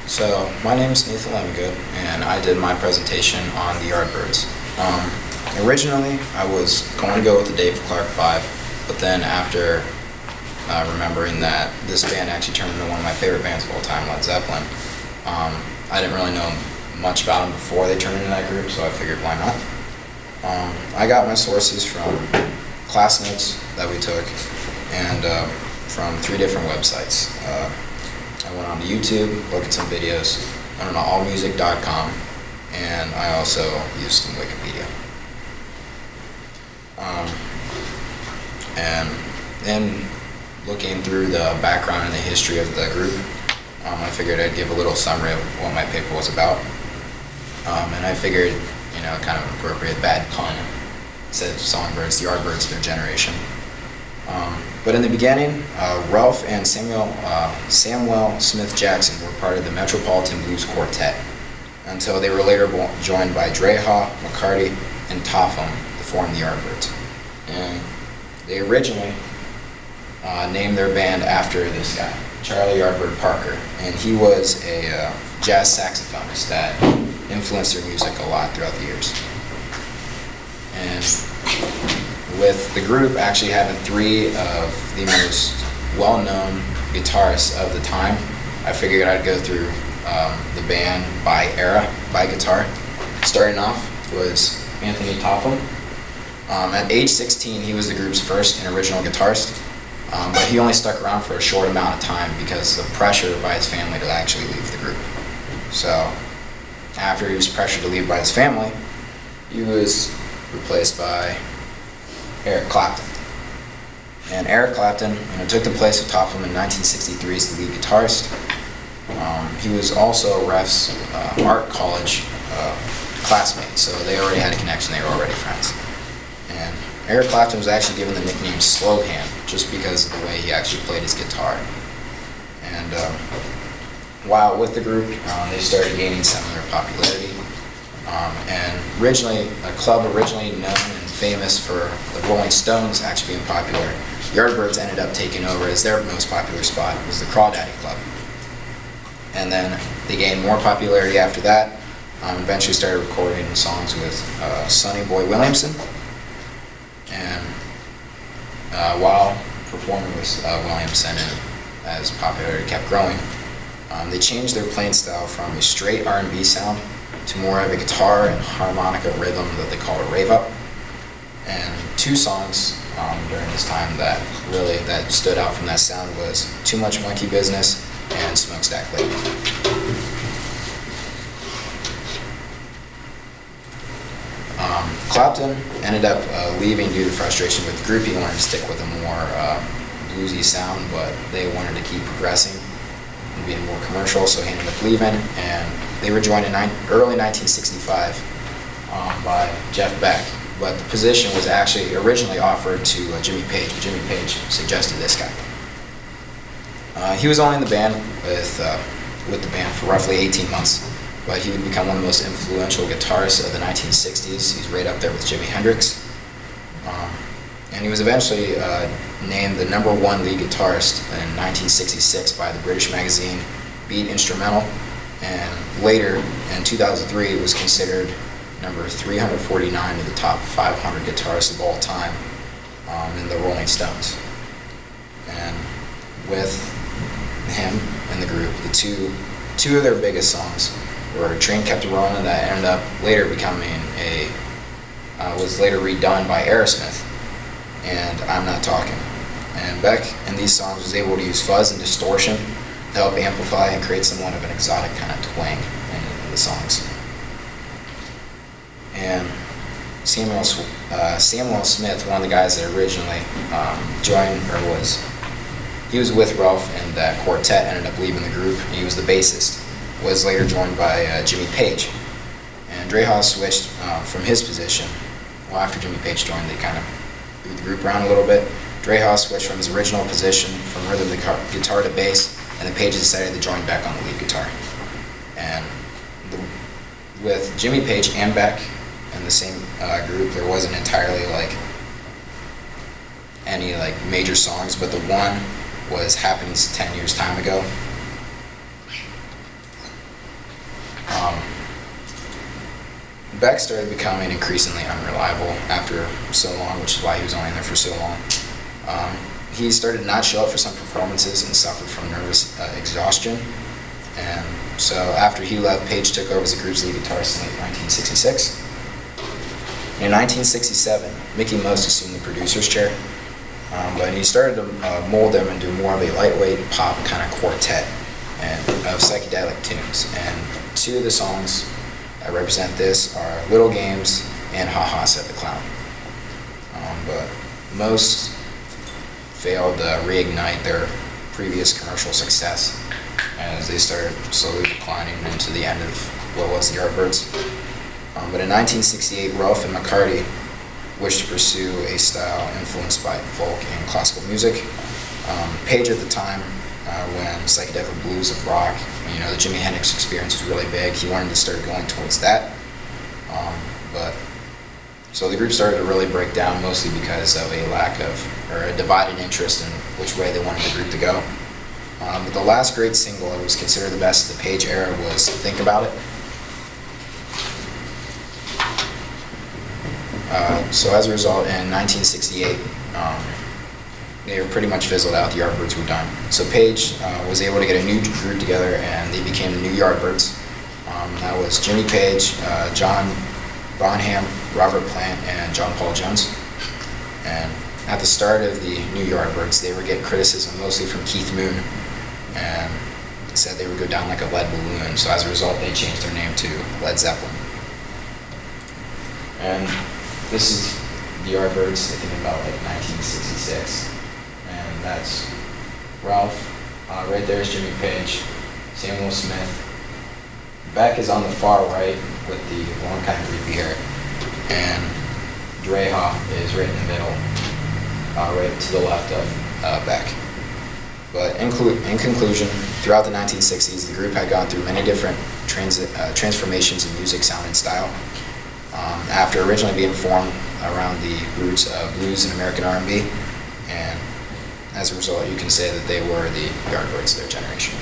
So, my name is Nathan Lemigood, and I did my presentation on the Yardbirds. Originally, I was going to go with the Dave Clark 5, but then after remembering that this band actually turned into one of my favorite bands of all time, Led Zeppelin, I didn't really know much about them before they turned into that group, so I figured why not. I got my sources from class notes that we took and from 3 different websites. I went on to YouTube, looked at some videos, went on to allmusic.com, and I also used some Wikipedia. And in looking through the background and the history of the group, I figured I'd give a little summary of what my paper was about. And I figured, kind of an appropriate bad pun. It said songbirds, the Yardbirds, their generation. But in the beginning, Ralph and Samuel Smith Jackson were part of the Metropolitan Blues Quartet until they were later joined by Dreha, McCarty, and Topham to form the Yardbirds. And they originally named their band after this guy, Charlie Yardbird Parker, and he was a jazz saxophonist that influenced their music a lot throughout the years. And with the group actually having 3 of the most well-known guitarists of the time, I figured I'd go through the band by era, by guitar. Starting off was Anthony Topham. At age 16, he was the group's first and original guitarist, but he only stuck around for a short amount of time because of pressure by his family to actually leave the group. So, after he was pressured to leave by his family, he was replaced by Eric Clapton. And Eric Clapton took the place of Topham in 1963 as the lead guitarist. He was also Ref's art college classmate, so they already had a connection, they were already friends. And Eric Clapton was actually given the nickname Slow Hand just because of the way he actually played his guitar. And while with the group, they started gaining similar popularity. And originally, a club originally known and famous for the Rolling Stones actually being popular, Yardbirds ended up taking over as their most popular spot, was the Crawdaddy Club. And then they gained more popularity after that, eventually started recording songs with Sonny Boy Williamson. And while performing with Williamson, and as popularity kept growing, they changed their playing style from a straight R&B sound to more of a guitar and harmonica rhythm that they call a rave up. And 2 songs during this time that stood out from that sound was Too Much Monkey Business and Smokestack Lady. Clapton ended up leaving due to frustration with the group. He wanted to stick with a more bluesy sound, but they wanted to keep progressing and being more commercial, so he ended up leaving, and they were joined in early 1965 by Jeff Beck, but the position was actually originally offered to Jimmy Page, but Jimmy Page suggested this guy. He was only in the band with the band for roughly 18 months, but he would become one of the most influential guitarists of the 1960s. He's right up there with Jimi Hendrix. And he was eventually named the #1 lead guitarist in 1966 by the British magazine Beat Instrumental, and later in 2003 it was considered number 349 of the top 500 guitarists of all time in the Rolling Stones. And with him and the group, the two of their biggest songs were Train Kept A-Rollin', that ended up later becoming was later redone by Aerosmith, and I'm Not Talking. And Beck in these songs was able to use fuzz and distortion to help amplify and create somewhat of an exotic kind of twang in the songs. And Samuel Smith, one of the guys that originally joined, he was with Ralph and that quartet, ended up leaving the group. He was the bassist, was later joined by Jimmy Page. And Dreha switched from his position. Well, after Jimmy Page joined, they kind of moved the group around a little bit. Dreha switched from his original position from rhythm guitar to bass, and then Page decided to join back on the lead guitar. And with Jimmy Page and Beck in the same group, there wasn't entirely any major songs, but the one was Happenings 10 Years Time Ago. Beck started becoming increasingly unreliable after so long, which is why he was only in there for so long. He started to not show up for some performances and suffered from nervous exhaustion. And so after he left, Page took over as the group's lead guitarist in late 1966. In 1967, Mickey Most assumed the producer's chair, but he started to mold them into more of a lightweight pop kind of quartet and of psychedelic tunes. And two of the songs that represent this are Little Games and Ha Ha Said the Clown. But most failed to reignite their previous commercial success as they started slowly declining into the end of what was the Yardbirds. But in 1968, Ralph and McCarty wished to pursue a style influenced by folk and classical music. Page at the time, when psychedelic blues of rock, the Jimi Hendrix experience was really big, he wanted to start going towards that. So the group started to really break down, mostly because of a lack of, or a divided interest in which way they wanted the group to go. But the last great single that was considered the best of the Page era was Think About It. So as a result, in 1968, they were pretty much fizzled out. The Yardbirds were done. So Page was able to get a new group together, and they became the New Yardbirds. That was Jimmy Page, John Bonham, Robert Plant, and John Paul Jones. And at the start of the New Yardbirds, they were getting criticism mostly from Keith Moon, and said they would go down like a lead balloon. So as a result, they changed their name to Led Zeppelin. And this is the Yardbirds, I think about like 1966. And that's Ralph. Right there is Jimmy Page, Samuel Smith. Beck is on the far right with the long kind of creepy hair. And Dre Hoff is right in the middle, right to the left of Beck. But in conclusion, throughout the 1960s, the group had gone through many different transformations in music, sound, and style. After originally being formed around the roots of blues and American R&B, and as a result, you can say that they were the Yardbirds of their generation.